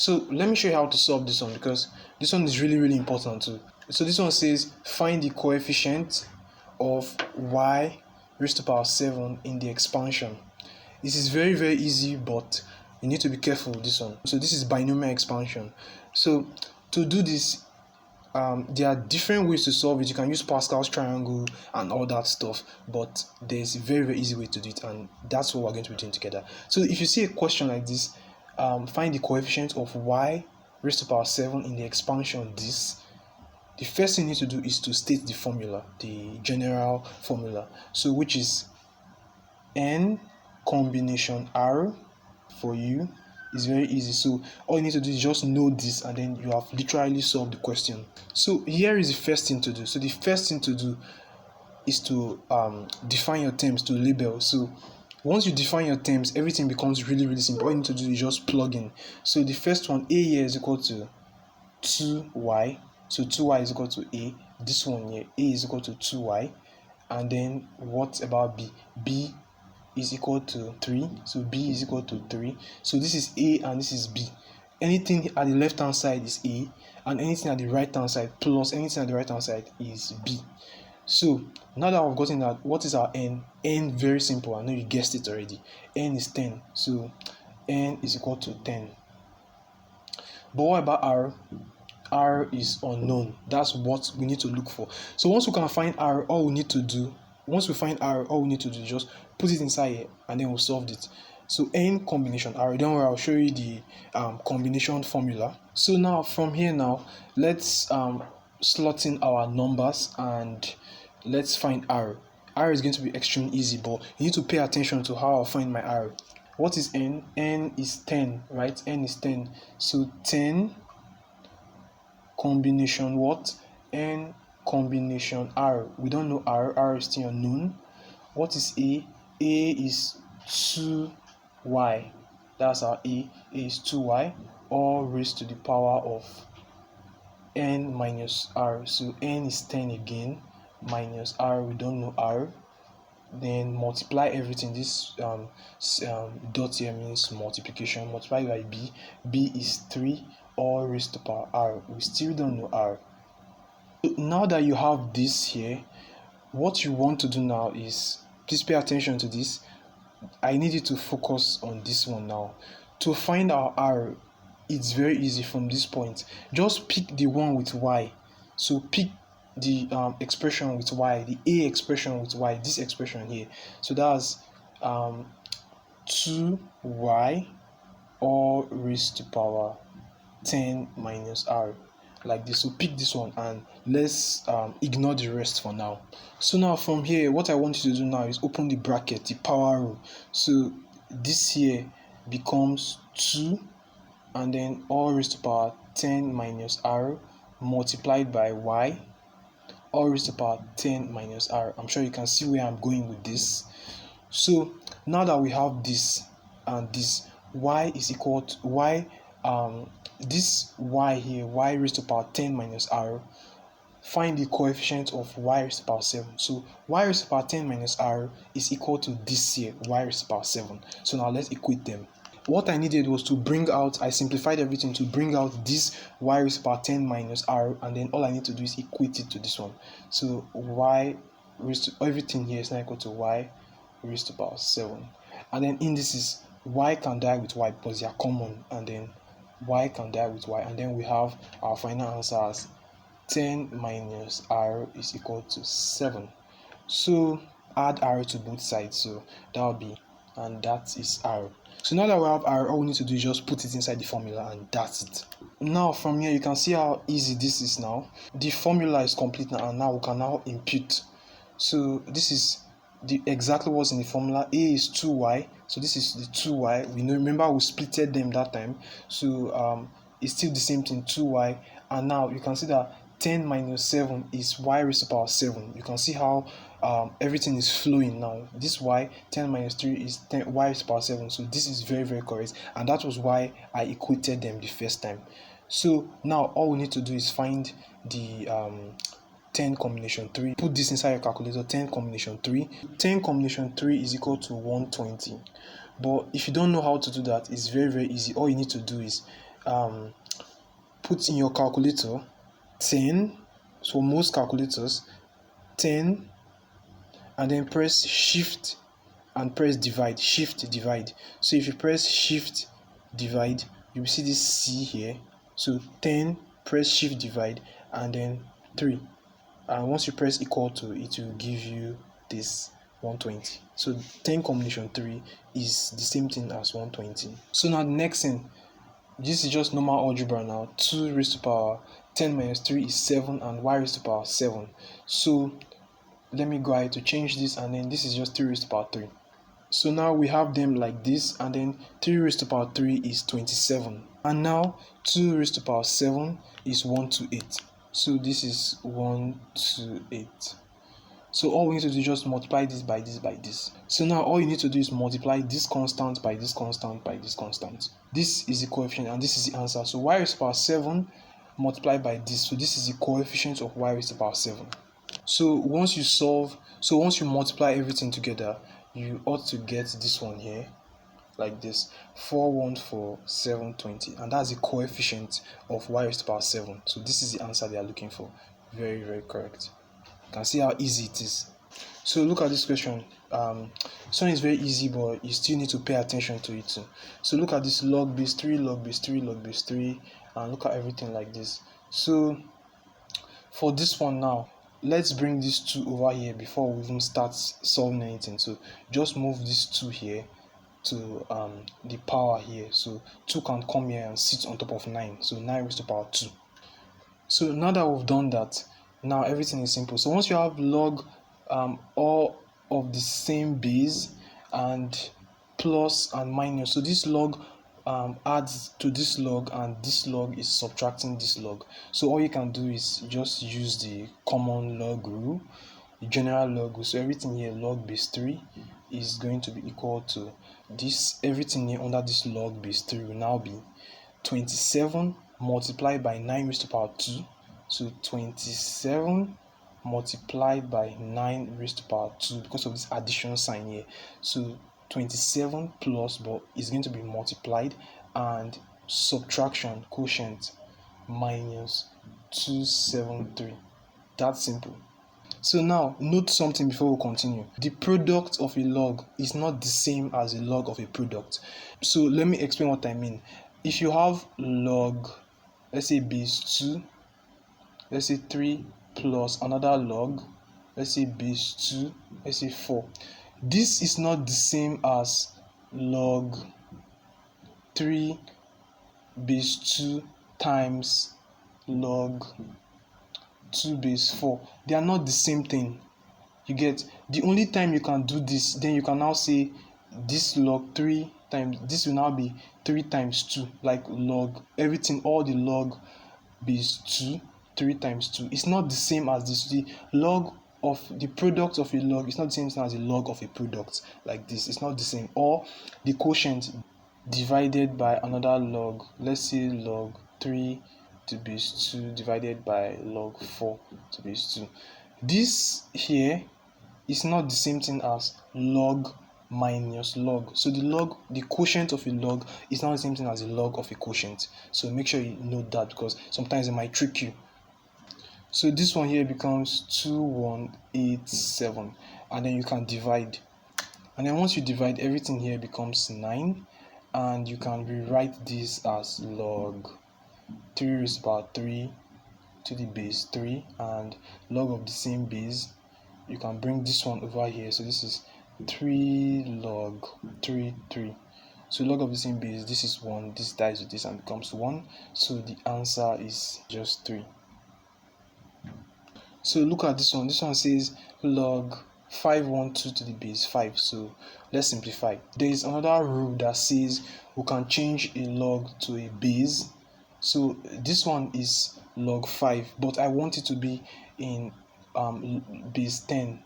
So let me show you how to solve this one, because this one is really important too. So this one says find the coefficient of y raised to power 7 in the expansion. This is very easy, but you need to be careful with this one. So this is binomial expansion. So to do this, there are different ways to solve it. You can use Pascal's triangle and all that stuff, but there's a very easy way to do it, and that's what we're going to be doing together. So if you see a question like this, find the coefficient of y raised to power 7 in the expansion this, the first thing you need to do is to state the formula, the general formula, so which is n combination r for you. Is very easy. So all you need to do is just know this, and then you have literally solved the question. So here is the first thing to do. So the first thing to do is to define your terms, to label. So once you define your terms, everything becomes really simple. All you need to do is just plug in. So the first one, a here is equal to 2y. So 2y is equal to a. This one here, a is equal to 2y. And then what about b? B is equal to 3. So b is equal to 3. So this is a and this is b. Anything at the left hand side is a, and anything at the right hand side plus anything at the right hand side is b. So now that I've gotten that, what is our n? N, very simple. I know you guessed it already. N is 10. So n is equal to 10. But what about r? R is unknown. That's what we need to look for. So once we can find r, all we need to do is just put it inside here, and then we'll solve it. So n combination r. Don't worry, I'll show you the combination formula. So now from here, now let's slot in our numbers and let's find r. R is going to be extremely easy, but you need to pay attention to how I'll find my r. What is n? N is 10, right? N is 10. So 10 combination what? N combination r. We don't know r. R is still unknown. What is a? A is 2y. That's our a. A is 2y, all raised to the power of n minus r. So n is 10 again, minus r. We don't know r. Then multiply everything. This dot here means multiplication. Multiply by b. B is 3, all raised to power r. We still don't know r. So now that you have this here, what you want to do now is, please pay attention to this. I need you to focus on this one now. To find our r, it's very easy from this point. Just pick the one with y. So pick the expression with y, the a expression with y, this expression here. So that's 2y all raised to power 10 minus r, like this. So pick this one and let's ignore the rest for now. So now from here, what I want you to do now is open the bracket, the power rule. So this here becomes 2 and then all raised to power 10 minus r multiplied by y all raised to power 10 minus r. I'm sure you can see where I'm going with this. So now that we have this and this, y is equal to y, this y here, y raised to power 10 minus r, find the coefficient of y raised to power 7. So y raised to power 10 minus r is equal to this here, y raised to power 7. So now let's equate them. What I needed was to bring out, I simplified everything to bring out this y raised to power 10 minus r, and then all I need to do is equate it to this one. So y raised to, everything here is now equal to y raised to power 7. And then in this is y can die with y because they are common, and then y can die with y, and then we have our final answer as 10 minus r is equal to 7. So add r to both sides, so that will be, and that is r. So now that we have r, all we need to do is just put it inside the formula, and that's it. Now from here you can see how easy this is. Now the formula is complete now, and now we can now impute. So this is the exactly what's in the formula. A is 2y, so this is the 2y. We know, remember we splitted them that time, so it's still the same thing, 2y. And now you can see that 10 minus 7 is y raised to power 7. You can see how everything is flowing now. This y, 10 minus 3 is 10, y raised to power 7. So this is very correct, and that was why I equated them the first time. So now all we need to do is find the 10 combination 3. Put this inside your calculator. 10 combination 3. 10 combination 3 is equal to 120. But if you don't know how to do that, it's very easy. All you need to do is um, put in your calculator 10, so most calculators 10, and then press shift and press divide, shift divide. So if you press shift divide, you will see this C here. So 10, press shift divide, and then 3. And once you press equal to, it will give you this 120. So 10 combination 3 is the same thing as 120. So now the next thing, this is just normal algebra now. 2 raised to power 10 minus 3 is 7, and y raised to power 7. So let me go ahead to change this, and then this is just 3 raised to power 3. So now we have them like this, and then 3 raised to power 3 is 27. And now 2 raised to power 7 is 128. So this is 128. So all we need to do is just multiply this by this by this. So now all you need to do is multiply this constant by this constant by this constant. This is the coefficient and this is the answer. So y raised to power 7 multiplied by this. So this is the coefficient of y raised to power 7. So once you multiply everything together, you ought to get this one here, like this, 414720, and that's the coefficient of y raised to power 7. So this is the answer they are looking for. Very, very correct. You can see how easy it is. So look at this question. This one is very easy, but you still need to pay attention to it too. So look at this log base 3, log base 3, log base 3, and look at everything like this. So for this one now, let's bring these 2 over here before we even start solving anything. So just move these 2 here to the power here. So 2 can come here and sit on top of 9. So 9 raised to power 2. So now that we've done that, now everything is simple. So once you have log all of the same base and plus and minus, so this log adds to this log, and this log is subtracting this log. So all you can do is just use the common log rule, the general log rule. So everything here, log base 3 is going to be equal to this. Everything here under this log base 3 will now be 27 multiplied by 9 raised to power 2. So 27 multiplied by 9 raised to power 2 because of this addition sign here. So 27 plus, but it's going to be multiplied, and subtraction quotient minus 273. That's simple. So now note something before we continue. The product of a log is not the same as a log of a product. So let me explain what I mean. If you have log, let's say base 2, let's say 3 plus another log, let's say base 2, let's say 4. This is not the same as log 3 base 2 times log 2 base 4. They are not the same thing. You get? The only time you can do this, then you can now say this log 3 times, this will now be 3 times 2, like log everything, all the log base 2, 3 times 2. It's not the same as this. The log of the product of a log is not the same as the log of a product, like this. It's not the same. Or the quotient divided by another log, let's say log 3 to base 2 divided by log 4 to base 2. This here is not the same thing as log minus log. So the quotient of a log is not the same thing as the log of a quotient. So make sure you note that, because sometimes it might trick you. So this one here becomes 2187, and then you can divide. And then once you divide, everything here becomes 9, and you can rewrite this as log 3 raised to power 3 to the base 3, and log of the same base. You can bring this one over here. So this is 3 log 3. So log of the same base, this is 1, this dies with this and becomes 1. So the answer is just 3. So look at this one. This one says log 512 to the base 5. So let's simplify. There is another rule that says we can change a log to a base. So this one is log 5, but I want it to be in base 10.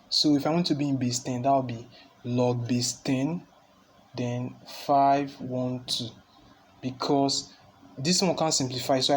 So if I want to be in base 10, that will be log base 10, then 512, because this one can't simplify. So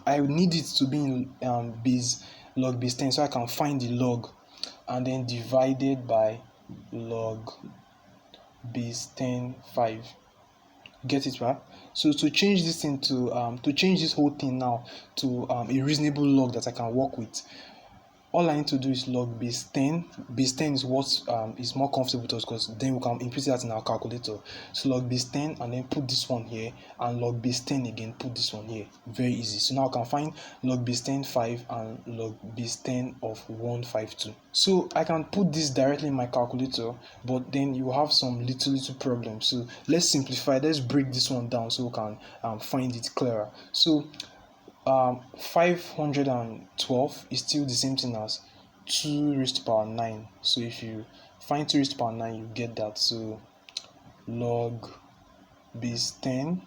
I need it to be in log base 10, so I can find the log and then divided by log base 10 5. Get it, right? So to change this into to change this whole thing now to a reasonable log that I can work with, all I need to do is log base 10. Base 10 is what is more comfortable to us, because then we can input that in our calculator. So log base 10 and then put this one here, and log base 10 again, put this one here. Very easy. So now I can find log base 10 5 and log base 10 of 152. So I can put this directly in my calculator, but then you have some little problems. So let's simplify. Let's break this one down so we can find it clearer. So 512 is still the same thing as 2 raised to power 9. So if you find 2 raised to power 9, you get that. So log base 10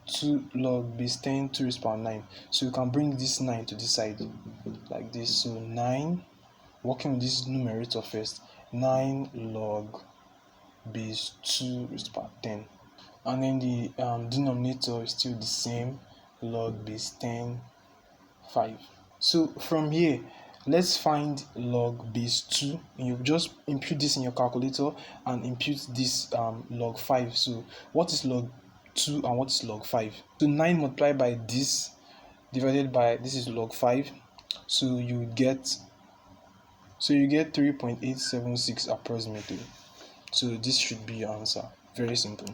2 log base 10 2 raised to power 9. So you can bring this 9 to this side like this. So 9, working with this numerator first, 9 log base 2 raised to power 10, and then the denominator is still the same, log base 10 5. So from here, let's find log base 2. And you just impute this in your calculator and impute this log 5. So what is log 2 and what is log 5? So 9 multiplied by this divided by this is log 5. So you get 3.876 approximately. So this should be your answer. Very simple.